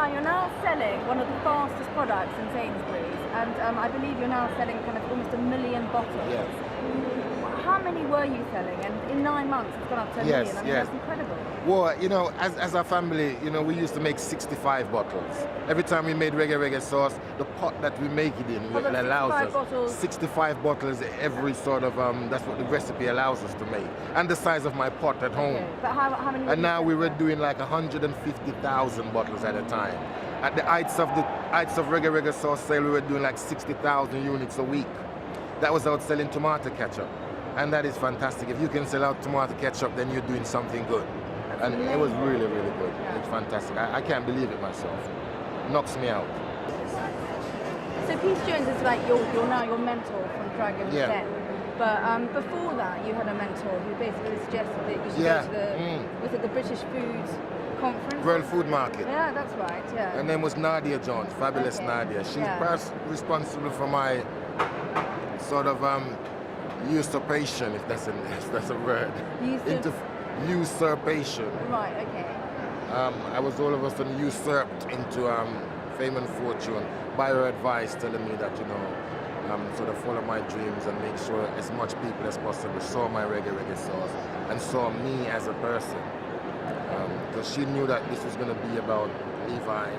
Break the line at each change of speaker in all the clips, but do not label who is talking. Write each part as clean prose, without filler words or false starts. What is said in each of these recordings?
Levi, you're now selling one of the fastest products in Sainsbury's, and I believe you're now selling kind of almost 1 million bottles.
Yes.
How many were you selling? And in 9 months, it's gone up to 1 million. I mean, that's incredible.
Well, you know, as a family, you know, we used to make 65 bottles. Every time we made reggae sauce, the pot that we make it in allows us 65 bottles every sort of, that's what the recipe allows us to make. And the size of my pot at home.
Okay. But how many?
And now we were doing like 150,000 bottles at a time. At the heights of reggae sauce sale, we were doing like 60,000 units a week. That was out selling tomato ketchup. And that is fantastic. If you can sell out tomato ketchup, then you're doing something good. And it was really, really good. Yeah. It's fantastic. I can't believe it myself. Knocks me out.
So Peace Jones is like you're now your mentor from Dragon's Den. But before that, you had a mentor who basically suggested that you should go to the was it the British Food Conference?
World Food Market.
Yeah, that's right. Yeah.
Her name was Nadia Jones, fabulous Nadia. She's perhaps responsible for my sort of usurpation, if that's a word. Usurpation.
Right, okay.
I was all of a sudden usurped into fame and fortune by her advice, telling me that, you know, sort of follow my dreams and make sure as much people as possible saw my reggae sauce and saw me as a person. Because she knew that this was going to be about Levi,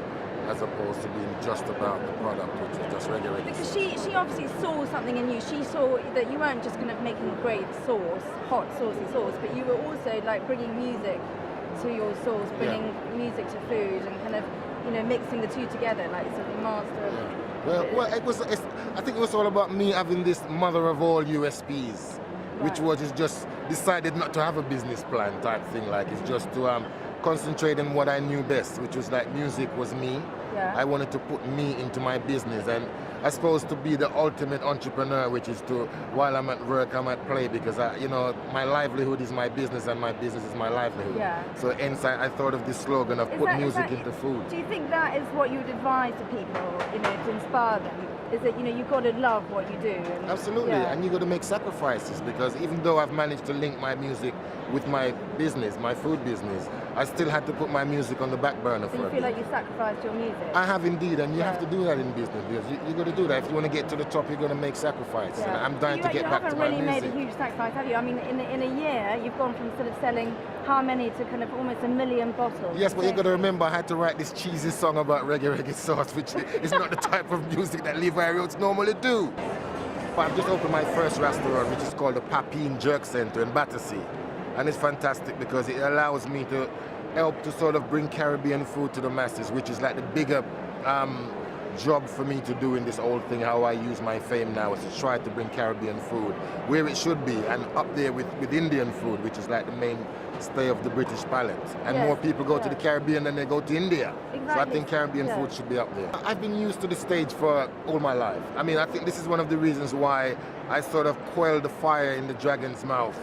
as opposed to being just about the product, which was just reggae
Because
sauce.
she obviously saw something in you. She saw that you weren't just kind of making a great sauce, hot, saucy sauce, but you were also like bringing music to your sauce, bringing music to food, and kind of, you know, mixing the two together, like sort of master.
Well, I think it was all about me having this mother of all USPs, which was just decided not to have a business plan type thing. Like it's just to concentrate on what I knew best, which was like music was me. Yeah. I wanted to put me into my business, and I suppose to be the ultimate entrepreneur, which is to, while I'm at work, I'm at play, because you know, my livelihood is my business and my business is my livelihood. Yeah. So hence I thought of this slogan of put music into food.
Do you think that is what you would advise to people, you know, to inspire them? Is that, you know, you've got to love what you do. And,
absolutely, and you've got to make sacrifices, because even though I've managed to link my music with my business, my food business, I still had to put my music on the back burner for a bit.
So you feel like you sacrificed your music?
I have indeed, and you have to do that in business, because you've got to do that. If you want to get to the top, you're going to make sacrifices. And I'm dying to get back to my music.
You haven't really made a huge sacrifice, have you? I mean, in a year, you've gone from sort of selling how many to kind of almost 1 million bottles.
Yes, but you've got to remember, I had to write this cheesy song about reggae sauce, which is not the type of music that Levi Roots normally do. But I've just opened my first restaurant, which is called the Papine Jerk Center in Battersea. And it's fantastic because it allows me to help to sort of bring Caribbean food to the masses, which is like the bigger job for me to do in this whole thing. How I use my fame now is to try to bring Caribbean food where it should be, and up there with Indian food, which is like the mainstay of the British palate. And more people go to the Caribbean than they go to India. Exactly. So I think Caribbean food should be up there. I've been used to the stage for all my life. I mean, I think this is one of the reasons why I sort of quelled the fire in the dragon's mouth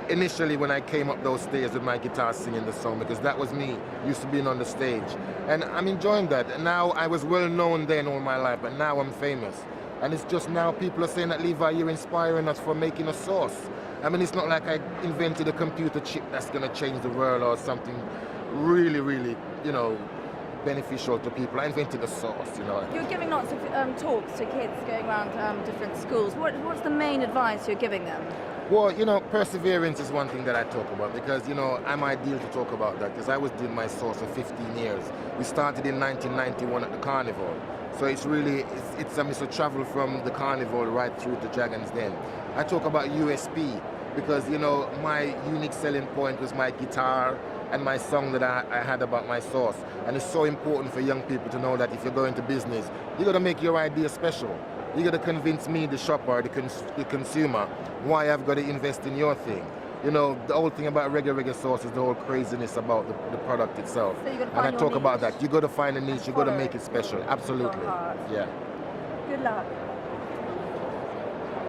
initially when I came up those stairs with my guitar singing the song, because that was me, used to being on the stage. And I'm enjoying that. And now I was well known then all my life, but now I'm famous. And it's just now people are saying that, Levi, you're inspiring us for making a sauce. I mean, it's not like I invented a computer chip that's going to change the world or something really, really, you know, beneficial to people. I invented a sauce, you know.
You're giving lots of talks to kids going around different schools. What's the main advice you're giving them?
Well, you know, perseverance is one thing that I talk about, because, you know, I'm ideal to talk about that, because I was doing my sauce for 15 years. We started in 1991 at the Carnival. So it's really, it's a travel from the Carnival right through to Dragon's Den. I talk about USP because, you know, my unique selling point was my guitar and my song that I had about my sauce. And it's so important for young people to know that if you're going to business, you got to make your idea special. You got to convince me, the shopper, the consumer, why I've got to invest in your thing. You know, the whole thing about reggae sauce is the whole craziness about the product itself. So and I talk about that. You got to find a niche. You got to make it special. Absolutely. Yeah.
Good luck.